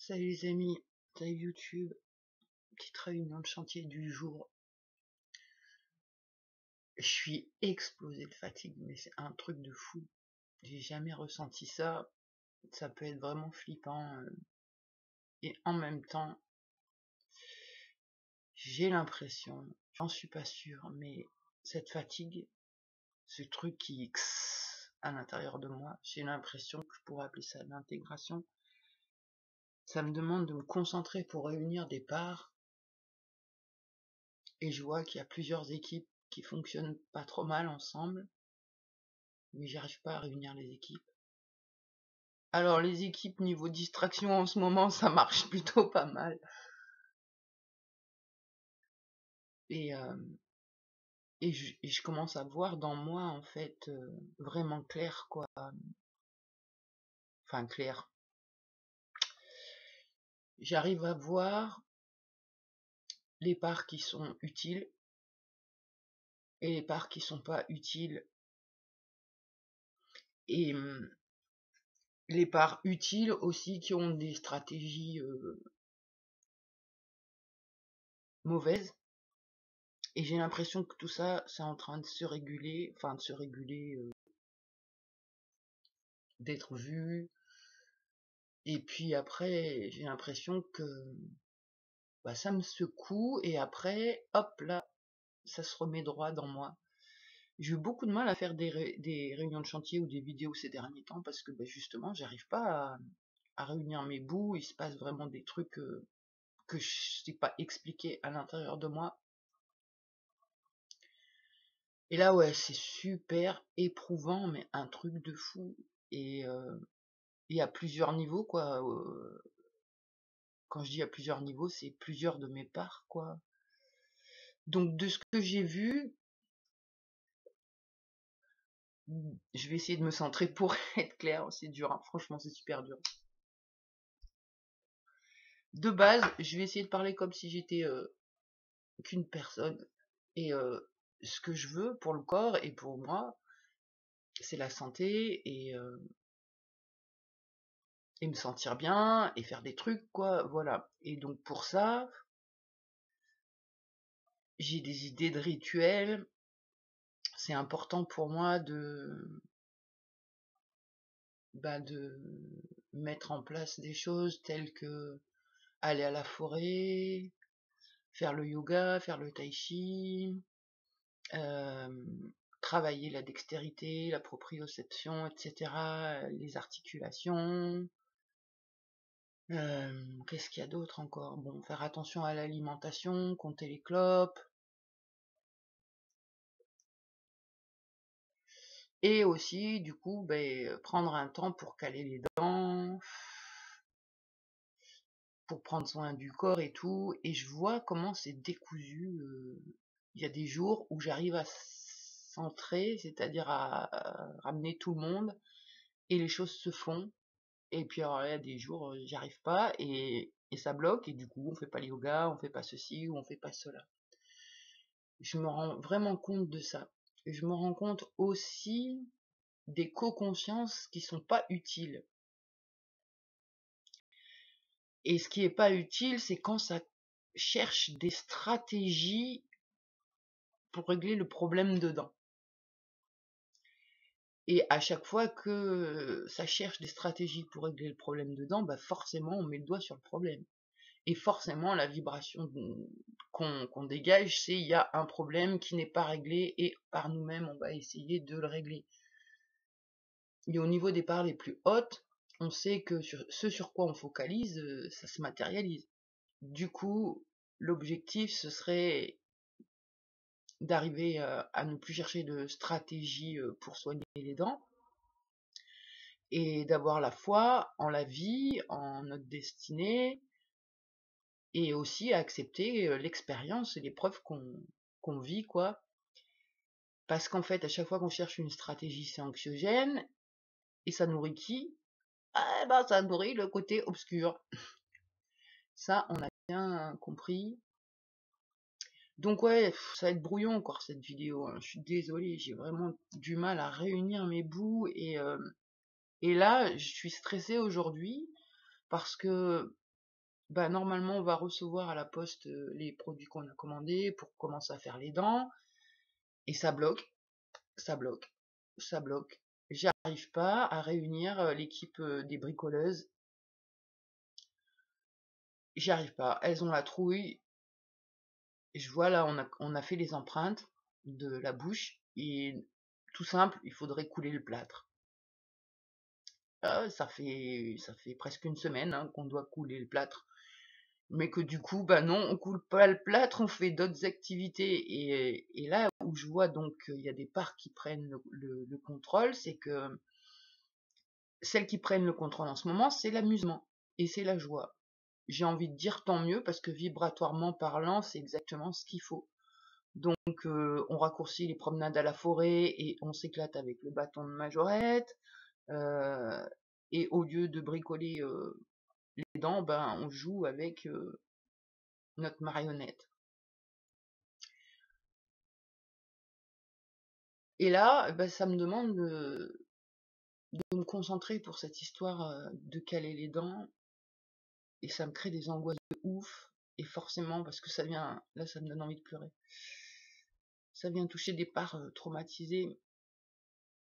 Salut les amis, salut YouTube, petite réunion de chantier du jour. Je suis explosé de fatigue, mais c'est un truc de fou. J'ai jamais ressenti ça. Ça peut être vraiment flippant. Et en même temps, j'ai l'impression, j'en suis pas sûre, mais cette fatigue, ce truc qui à l'intérieur de moi, j'ai l'impression que je pourrais appeler ça l'intégration. Ça me demande de me concentrer pour réunir des parts. Et je vois qu'il y a plusieurs équipes qui fonctionnent pas trop mal ensemble, mais j'arrive pas à réunir les équipes. Alors les équipes niveau distraction en ce moment, ça marche plutôt pas mal. Et, je commence à voir dans moi en fait vraiment clair quoi. Enfin clair. J'arrive à voir les parts qui sont utiles et les parts qui sont pas utiles. Et les parts utiles aussi qui ont des stratégies mauvaises. Et j'ai l'impression que tout ça, c'est en train de se réguler, enfin de se réguler, d'être vu. Et puis après, j'ai l'impression que bah, ça me secoue et après, hop là, ça se remet droit dans moi. J'ai eu beaucoup de mal à faire des réunions de chantier ou des vidéos ces derniers temps parce que bah, justement, j'arrive pas à réunir mes bouts. Il se passe vraiment des trucs que je sais pas expliquer à l'intérieur de moi. Et là, ouais, c'est super éprouvant, mais un truc de fou. Et à plusieurs niveaux, quoi. Quand je dis à plusieurs niveaux, c'est plusieurs de mes parts, quoi. Donc, de ce que j'ai vu, je vais essayer de me centrer pour être clair. C'est dur, hein. Franchement, c'est super dur. De base, je vais essayer de parler comme si j'étais qu'une personne. Et ce que je veux pour le corps et pour moi, c'est la santé et me sentir bien et faire des trucs, quoi. Voilà. Et donc, pour ça, j'ai des idées de rituels. C'est important pour moi de mettre en place des choses telles que aller à la forêt, faire le yoga, faire le tai chi, travailler la dextérité, la proprioception, etc., les articulations. Qu'est-ce qu'il y a d'autre encore? Bon, faire attention à l'alimentation, compter les clopes. Et aussi, du coup, prendre un temps pour caler les dents, pour prendre soin du corps et tout. Et je vois comment c'est décousu. Il y a des jours où j'arrive à centrer, c'est-à-dire à ramener tout le monde, et les choses se font. Et puis alors il y a des jours, j'y arrive pas, et ça bloque, et du coup on fait pas le yoga, on fait pas ceci, ou on fait pas cela. Je me rends vraiment compte de ça. Et je me rends compte aussi des co-consciences qui sont pas utiles. Et ce qui est pas utile, c'est quand ça cherche des stratégies pour régler le problème dedans. Et à chaque fois que ça cherche des stratégies pour régler le problème dedans, bah forcément on met le doigt sur le problème. Et forcément la vibration qu'on dégage, c'est il y a un problème qui n'est pas réglé et par nous-mêmes on va essayer de le régler. Et au niveau des parts les plus hautes, on sait que ce sur quoi on focalise, ça se matérialise. Du coup, l'objectif ce serait d'arriver à ne plus chercher de stratégie pour soigner les dents, et d'avoir la foi en la vie, en notre destinée, et aussi à accepter l'expérience et l'épreuve qu'on vit, quoi. Parce qu'en fait, à chaque fois qu'on cherche une stratégie, c'est anxiogène, et ça nourrit qui? Ah ben, ça nourrit le côté obscur. Ça, on a bien compris. Donc ouais, ça va être brouillon encore cette vidéo, hein. Je suis désolée, j'ai vraiment du mal à réunir mes bouts, et là, je suis stressée aujourd'hui parce que bah normalement on va recevoir à la poste les produits qu'on a commandés pour commencer à faire les dents, et ça bloque, ça bloque, ça bloque. J'arrive pas à réunir l'équipe des bricoleuses, j'y arrive pas. Elles ont la trouille. Je vois là, on a fait les empreintes de la bouche, et tout simple, il faudrait couler le plâtre. Ça fait presque une semaine hein, qu'on doit couler le plâtre. Mais que du coup, bah non, on coule pas le plâtre, on fait d'autres activités. Et là où je vois donc il y a des parts qui prennent le contrôle, c'est que celles qui prennent le contrôle en ce moment, c'est l'amusement et c'est la joie. J'ai envie de dire tant mieux, parce que vibratoirement parlant, c'est exactement ce qu'il faut. Donc on raccourcit les promenades à la forêt et on s'éclate avec le bâton de majorette. Euh, et au lieu de bricoler les dents, ben on joue avec notre marionnette. Et là, ben, ça me demande de me concentrer pour cette histoire de caler les dents, et ça me crée des angoisses de ouf. Et forcément, parce que ça vient, là ça me donne envie de pleurer, ça vient toucher des parts traumatisées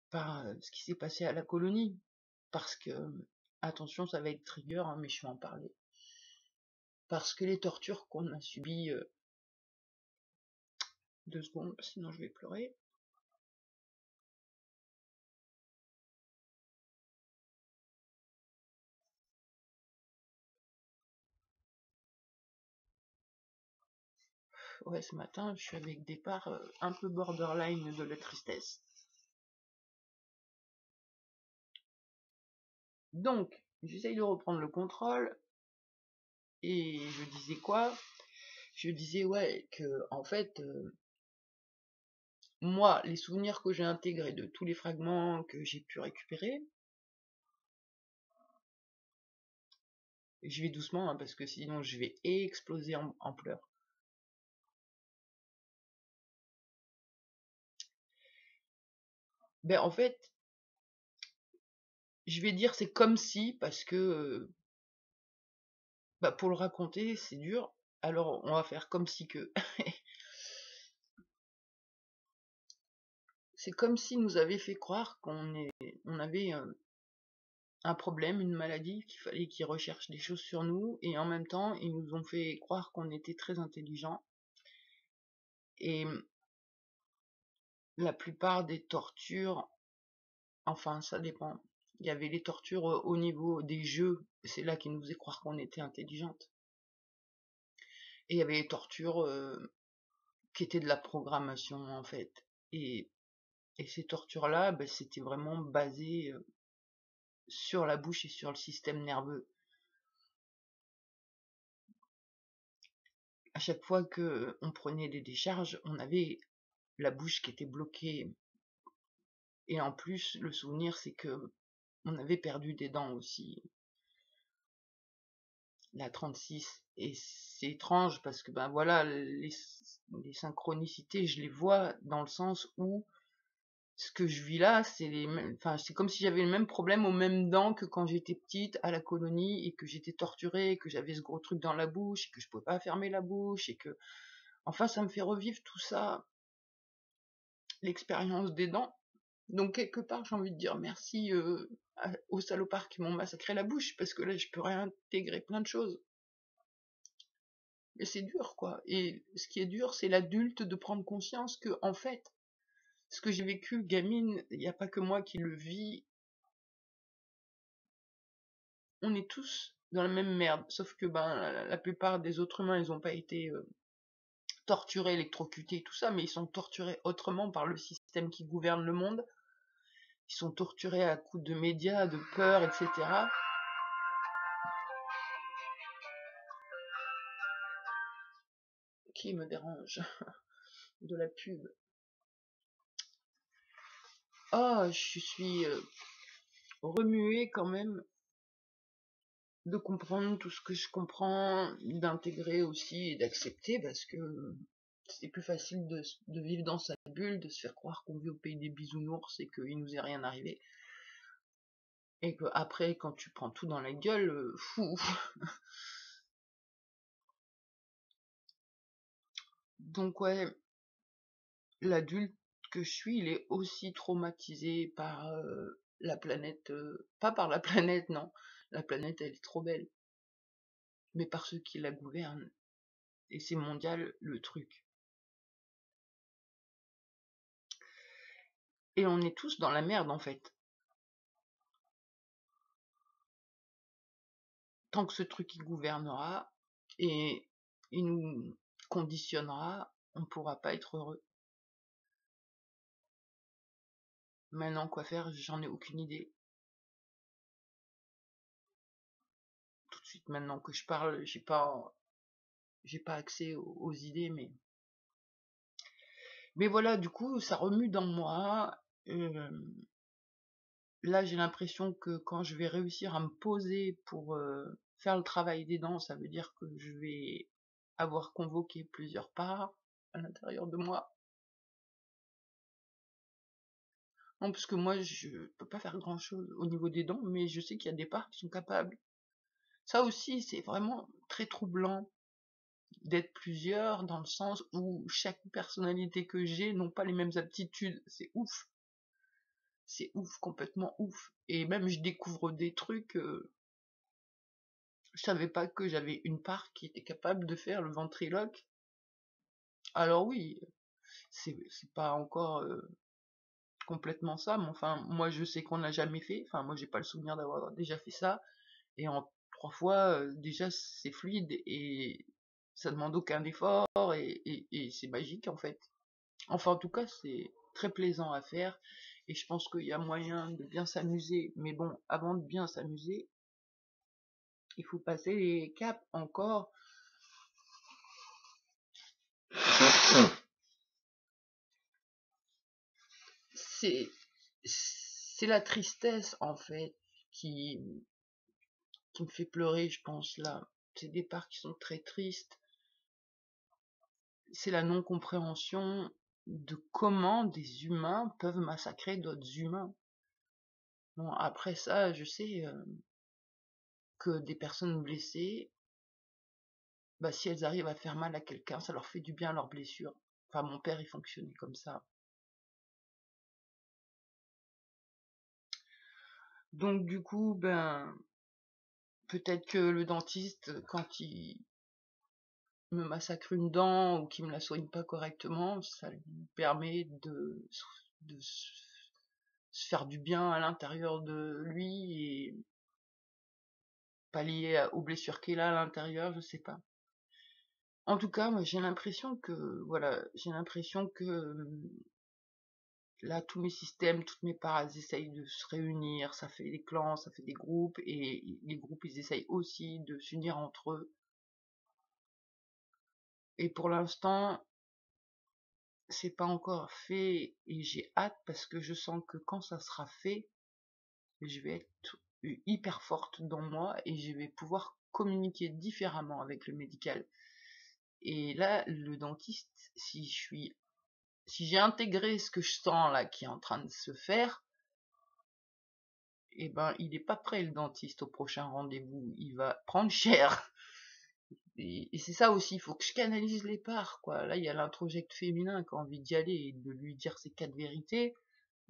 par ce qui s'est passé à la colonie. Parce que, attention, ça va être trigger, hein, mais je vais en parler. Parce que les tortures qu'on a subies, 2 secondes, sinon je vais pleurer. Ouais, ce matin, je suis avec des parts un peu borderline de la tristesse. Donc, j'essaye de reprendre le contrôle, et je disais quoi? Je disais, ouais, que, en fait, moi, les souvenirs que j'ai intégrés de tous les fragments que j'ai pu récupérer, je vais doucement, hein, parce que sinon je vais exploser en pleurs. Ben, en fait, je vais dire c'est comme si, parce que, bah, pour le raconter, c'est dur, alors on va faire comme si que. C'est comme si nous avait fait croire on avait un problème, une maladie, qu'il fallait qu'ils recherchent des choses sur nous, et en même temps, ils nous ont fait croire qu'on était très intelligents. Et la plupart des tortures, enfin, ça dépend. Il y avait les tortures au niveau des jeux, c'est là qu'ils nous faisaient croire qu'on était intelligente. Et il y avait les tortures qui étaient de la programmation, en fait. Et, et ces tortures-là, ben, c'était vraiment basé sur la bouche et sur le système nerveux. À chaque fois que on prenait des décharges, on avait la bouche qui était bloquée. Et en plus, le souvenir, c'est que on avait perdu des dents aussi, la 36. Et c'est étrange parce que, ben voilà, les synchronicités, je les vois dans le sens où ce que je vis là, enfin, c'est comme si j'avais le même problème aux mêmes dents que quand j'étais petite à la colonie, et que j'étais torturée, et que j'avais ce gros truc dans la bouche, et que je pouvais pas fermer la bouche, et que, enfin, ça me fait revivre tout ça, l'expérience des dents. Donc quelque part, j'ai envie de dire merci aux salopards qui m'ont massacré la bouche, parce que là, je peux réintégrer plein de choses. Mais c'est dur, quoi. Et ce qui est dur, c'est l'adulte de prendre conscience que, en fait, ce que j'ai vécu gamine, il n'y a pas que moi qui le vis. On est tous dans la même merde, sauf que ben la plupart des autres humains, ils n'ont pas été torturés, électrocutés, tout ça, mais ils sont torturés autrement par le système qui gouverne le monde. Ils sont torturés à coups de médias, de peur, etc. Qui me dérange? De la pub. Oh, je suis remuée quand même de comprendre tout ce que je comprends, d'intégrer aussi et d'accepter, parce que c'est plus facile de vivre dans sa bulle, de se faire croire qu'on vit au pays des bisounours et qu'il nous est rien arrivé. Et que après, quand tu prends tout dans la gueule, fou, Donc ouais, l'adulte que je suis, il est aussi traumatisé par la planète, pas par la planète, non, la planète elle est trop belle, mais par ceux qui la gouvernent, et c'est mondial le truc. Et on est tous dans la merde en fait. Tant que ce truc il gouvernera et il nous conditionnera, on pourra pas être heureux. Maintenant, quoi faire, j'en ai aucune idée. Tout de suite, maintenant que je parle, j'ai pas accès aux idées, mais voilà, du coup, ça remue dans moi. Là, j'ai l'impression que quand je vais réussir à me poser pour faire le travail des dents, ça veut dire que je vais avoir convoqué plusieurs parts à l'intérieur de moi. Non, parce que moi, je peux pas faire grand-chose au niveau des dents, mais je sais qu'il y a des parts qui sont capables. Ça aussi, c'est vraiment très troublant d'être plusieurs, dans le sens où chaque personnalité que j'ai n'ont pas les mêmes aptitudes. C'est ouf, complètement ouf. Et même je découvre des trucs, je savais pas que j'avais une part qui était capable de faire le ventriloque. Alors oui, c'est pas encore complètement ça, mais enfin, moi je sais qu'on n'a jamais fait, enfin moi j'ai pas le souvenir d'avoir déjà fait ça, et en 3 fois, déjà c'est fluide, et ça demande aucun effort, et c'est magique en fait. Enfin en tout cas c'est très plaisant à faire, et je pense qu'il y a moyen de bien s'amuser, mais bon, avant de bien s'amuser, il faut passer les caps encore. C'est c'est la tristesse en fait qui qui me fait pleurer, je pense là. C'est des parts qui sont très tristes. C'est la non-compréhension de comment des humains peuvent massacrer d'autres humains. Bon, après ça, je sais que des personnes blessées, bah, si elles arrivent à faire mal à quelqu'un, ça leur fait du bien leurs blessures. Enfin, mon père, il fonctionnait comme ça. Donc, du coup, ben, peut-être que le dentiste, quand il me massacre une dent ou qu'il me la soigne pas correctement, ça lui permet de se faire du bien à l'intérieur de lui et pallier aux blessures qu'il a à l'intérieur, je sais pas. En tout cas, moi j'ai l'impression que, voilà, j'ai l'impression que là, tous mes systèmes, toutes mes parts, elles essayent de se réunir, ça fait des clans, ça fait des groupes, et les groupes, ils essayent aussi de s'unir entre eux. Et pour l'instant, c'est pas encore fait, et j'ai hâte parce que je sens que quand ça sera fait, je vais être hyper forte dans moi et je vais pouvoir communiquer différemment avec le médical. Et là, le dentiste, si j'ai intégré ce que je sens là qui est en train de se faire, eh ben, il est pas prêt le dentiste au prochain rendez-vous. Il va prendre cher. Et c'est ça aussi, il faut que je canalise les parts, quoi. Là, il y a l'introjecte féminin qui a envie d'y aller et de lui dire ses 4 vérités.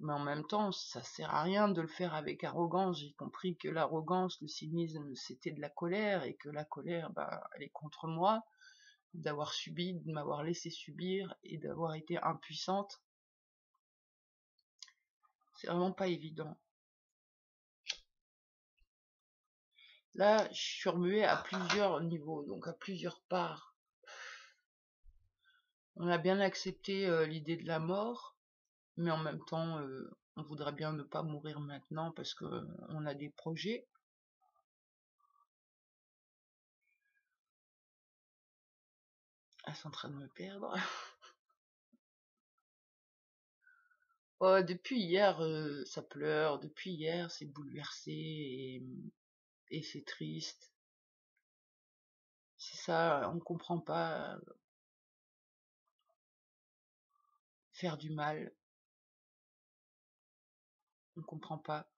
Mais en même temps, ça sert à rien de le faire avec arrogance. J'ai compris que l'arrogance, le cynisme, c'était de la colère, et que la colère, bah, elle est contre moi, d'avoir subi, de m'avoir laissé subir et d'avoir été impuissante. C'est vraiment pas évident. Là, je suis remuée à plusieurs niveaux, donc à plusieurs parts. On a bien accepté l'idée de la mort, mais en même temps, on voudrait bien ne pas mourir maintenant parce que on a des projets. Elles sont en train de me perdre. Oh, depuis hier, ça pleure. Depuis hier, c'est bouleversé et c'est triste. C'est ça, on comprend pas faire du mal. On comprend pas.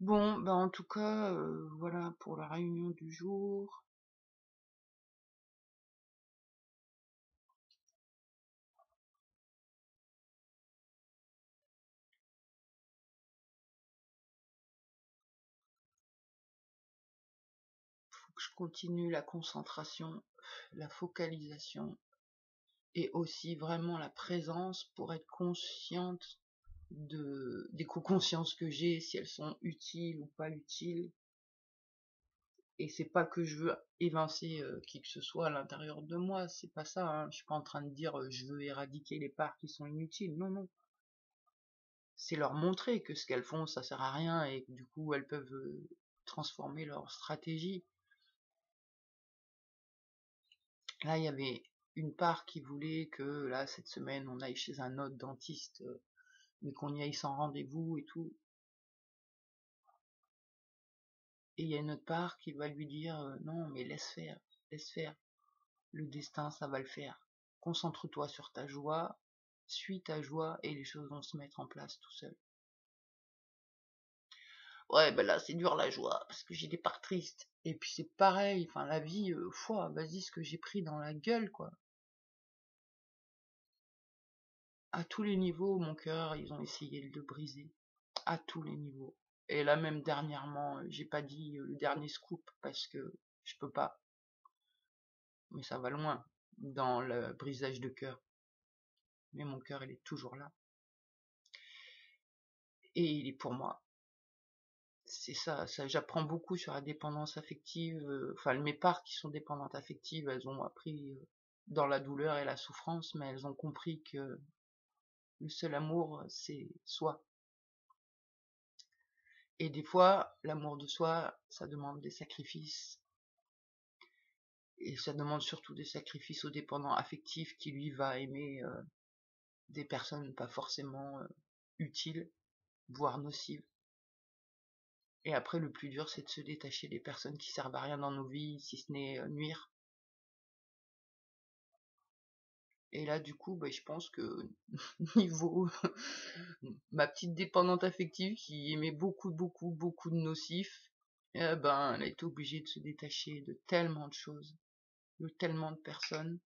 Bon, bah en tout cas, voilà pour la réunion du jour. Faut que je continue la concentration, la focalisation et aussi vraiment la présence pour être consciente des co-consciences que j'ai, si elles sont utiles ou pas utiles. Et c'est pas que je veux évincer qui que ce soit à l'intérieur de moi, c'est pas ça, hein. Je suis pas en train de dire je veux éradiquer les parts qui sont inutiles, non, non. C'est leur montrer que ce qu'elles font ça sert à rien et que du coup elles peuvent transformer leur stratégie. Là il y avait une part qui voulait que là cette semaine on aille chez un autre dentiste, mais qu'on y aille sans rendez-vous et tout. Et il y a une autre part qui va lui dire non mais laisse faire, le destin ça va le faire. Concentre-toi sur ta joie, suis ta joie et les choses vont se mettre en place tout seul. Ouais, ben là c'est dur la joie parce que j'ai des parts tristes. Et puis c'est pareil, enfin la vie, vas-y ce que j'ai pris dans la gueule quoi. À tous les niveaux, mon cœur, ils ont essayé de le briser. À tous les niveaux. Et là même dernièrement, j'ai pas dit le dernier scoop parce que je peux pas. Mais ça va loin dans le brisage de cœur. Mais mon cœur, il est toujours là. Et il est pour moi. C'est ça, j'apprends beaucoup sur la dépendance affective. Enfin, mes parts qui sont dépendantes affectives, elles ont appris dans la douleur et la souffrance, mais elles ont compris que le seul amour, c'est soi. Et des fois, l'amour de soi, ça demande des sacrifices. Et ça demande surtout des sacrifices au dépendant affectif qui, lui, va aimer des personnes pas forcément utiles, voire nocives. Et après, le plus dur, c'est de se détacher des personnes qui servent à rien dans nos vies, si ce n'est nuire. Et là, du coup, je pense que niveau ma petite dépendante affective qui aimait beaucoup, beaucoup, beaucoup de nocifs, elle est obligée de se détacher de tellement de choses, de tellement de personnes,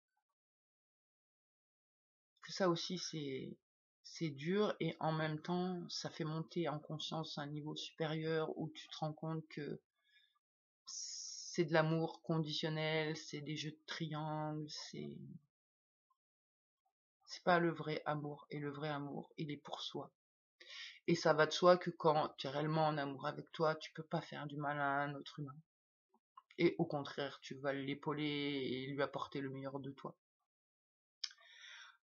que ça aussi c'est dur et en même temps ça fait monter en conscience à un niveau supérieur où tu te rends compte que c'est de l'amour conditionnel, c'est des jeux de triangle, c'est pas le vrai amour, et le vrai amour il est pour soi. Et ça va de soi que quand tu es réellement en amour avec toi, tu peux pas faire du mal à un autre humain. Et au contraire, tu vas l'épauler et lui apporter le meilleur de toi.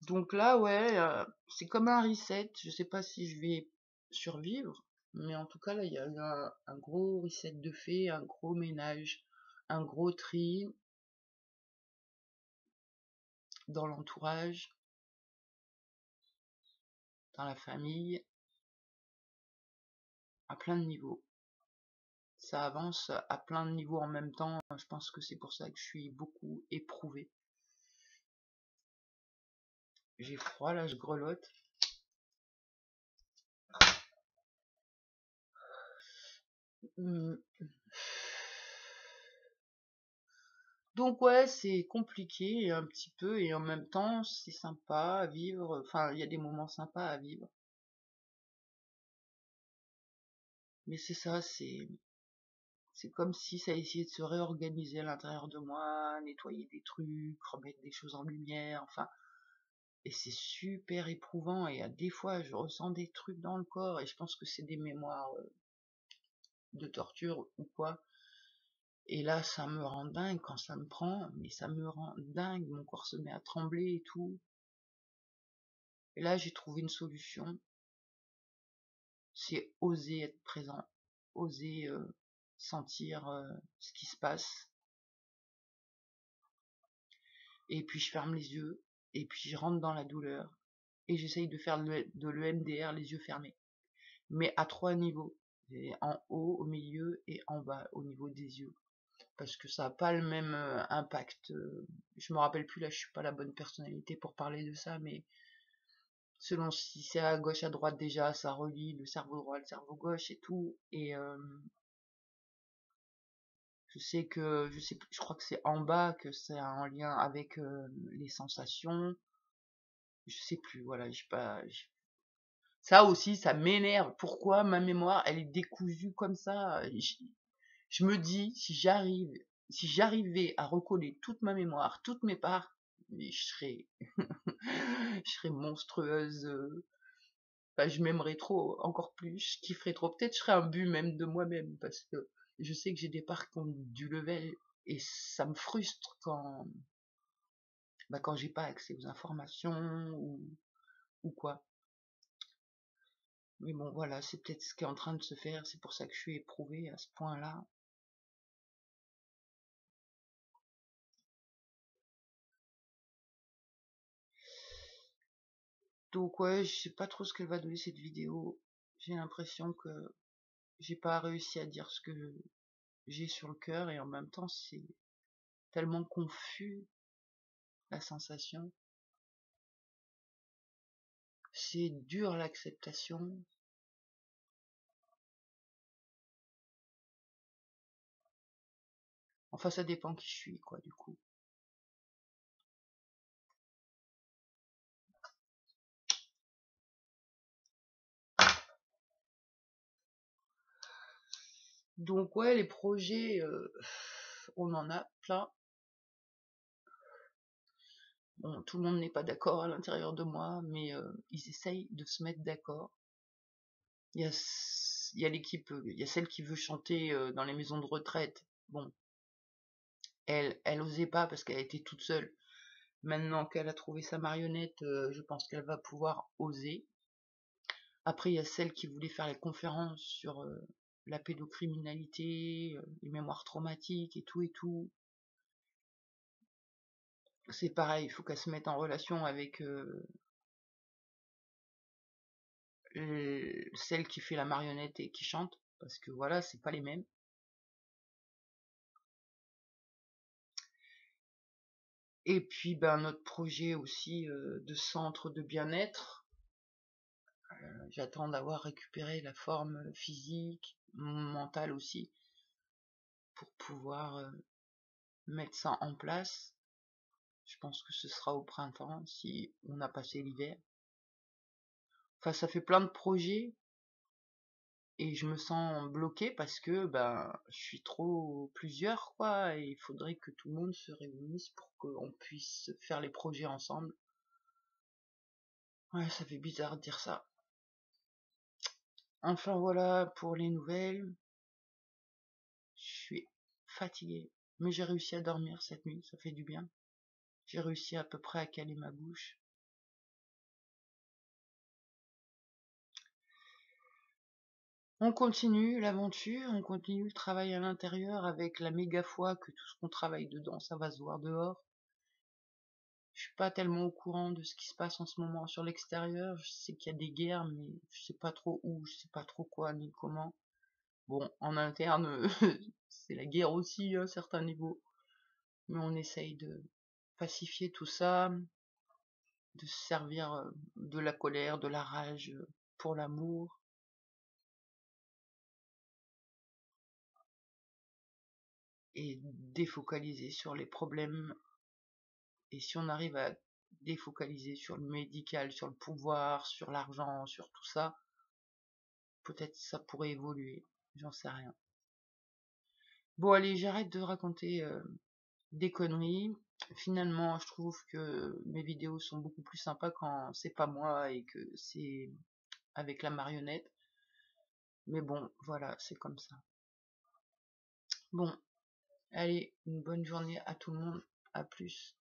Donc là, ouais, c'est comme un reset. Je sais pas si je vais survivre, mais en tout cas, là, il y a eu un gros reset de fait, un gros ménage, un gros tri dans l'entourage, dans la famille, à plein de niveaux. Ça avance à plein de niveaux en même temps. Je pense que c'est pour ça que je suis beaucoup éprouvée. J'ai froid, là, je grelotte. Mmh. Donc ouais, c'est compliqué un petit peu et en même temps c'est sympa à vivre. Enfin, il y a des moments sympas à vivre. Mais c'est ça, c'est comme si ça essayait de se réorganiser à l'intérieur de moi, nettoyer des trucs, remettre des choses en lumière, enfin. Et c'est super éprouvant et à des fois je ressens des trucs dans le corps et je pense que c'est des mémoires de torture ou quoi. Et là, ça me rend dingue quand ça me prend, mais ça me rend dingue, mon corps se met à trembler et tout. Et là, j'ai trouvé une solution, c'est oser être présent, oser sentir ce qui se passe. Et puis je ferme les yeux, et puis je rentre dans la douleur, et j'essaye de faire de l'EMDR les yeux fermés. Mais à 3 niveaux, en haut, au milieu et en bas, au niveau des yeux. Parce que ça n'a pas le même impact. Je me rappelle plus, là je suis pas la bonne personnalité pour parler de ça, mais selon si c'est à gauche, à droite déjà, ça relie le cerveau droit, le cerveau gauche et tout. Et je sais que, je crois que c'est en bas que c'est en lien avec les sensations. Je sais plus, voilà, j'ai pas. Ça aussi, ça m'énerve. Pourquoi ma mémoire, elle est décousue comme ça? Je me dis, si j'arrivais à recoller toute ma mémoire, toutes mes parts, mais je serais monstrueuse. Enfin, je m'aimerais trop, encore plus, je kifferais trop. Peut-être je serais un but même de moi-même, parce que je sais que j'ai des parts qui ont du level, et ça me frustre quand j'ai pas accès aux informations, ou quoi. Mais bon, voilà, c'est peut-être ce qui est en train de se faire, c'est pour ça que je suis éprouvée à ce point-là. Donc ouais, je sais pas trop ce qu'elle va donner cette vidéo. J'ai l'impression que j'ai pas réussi à dire ce que j'ai sur le cœur, et en même temps c'est tellement confus, la sensation. C'est dur l'acceptation. Enfin, ça dépend qui je suis, quoi, du coup. Donc ouais, les projets, on en a plein. Bon, tout le monde n'est pas d'accord à l'intérieur de moi, mais ils essayent de se mettre d'accord. Il y a l'équipe, il y a celle qui veut chanter dans les maisons de retraite. Bon, elle osait pas parce qu'elle était toute seule. Maintenant qu'elle a trouvé sa marionnette, je pense qu'elle va pouvoir oser. Après, il y a celle qui voulait faire les conférences sur la pédocriminalité, les mémoires traumatiques et tout et tout. C'est pareil, il faut qu'elle se mette en relation avec celle qui fait la marionnette et qui chante, parce que voilà, c'est pas les mêmes. Et puis ben notre projet aussi de centre de bien-être, j'attends d'avoir récupéré la forme physique, mentale aussi, pour pouvoir mettre ça en place. Je pense que ce sera au printemps, si on a passé l'hiver. Enfin, ça fait plein de projets, et je me sens bloquée parce que ben je suis trop plusieurs, quoi, et il faudrait que tout le monde se réunisse pour qu'on puisse faire les projets ensemble. Ouais, ça fait bizarre de dire ça. Enfin voilà pour les nouvelles. Je suis fatiguée, mais j'ai réussi à dormir cette nuit, ça fait du bien. J'ai réussi à peu près à caler ma bouche. On continue l'aventure, on continue le travail à l'intérieur, avec la méga foi que tout ce qu'on travaille dedans, ça va se voir dehors. Je suis pas tellement au courant de ce qui se passe en ce moment sur l'extérieur. Je sais qu'il y a des guerres, mais je sais pas trop où, je sais pas trop quoi ni comment. Bon, en interne, c'est la guerre aussi à un certain niveau. Mais on essaye de pacifier tout ça, de se servir de la colère, de la rage pour l'amour. Et défocaliser sur les problèmes. Et si on arrive à défocaliser sur le médical, sur le pouvoir, sur l'argent, sur tout ça, peut-être ça pourrait évoluer. J'en sais rien. Bon allez, j'arrête de raconter des conneries. Finalement, je trouve que mes vidéos sont beaucoup plus sympas quand c'est pas moi et que c'est avec la marionnette. Mais bon, voilà, c'est comme ça. Bon, allez, une bonne journée à tout le monde. À plus.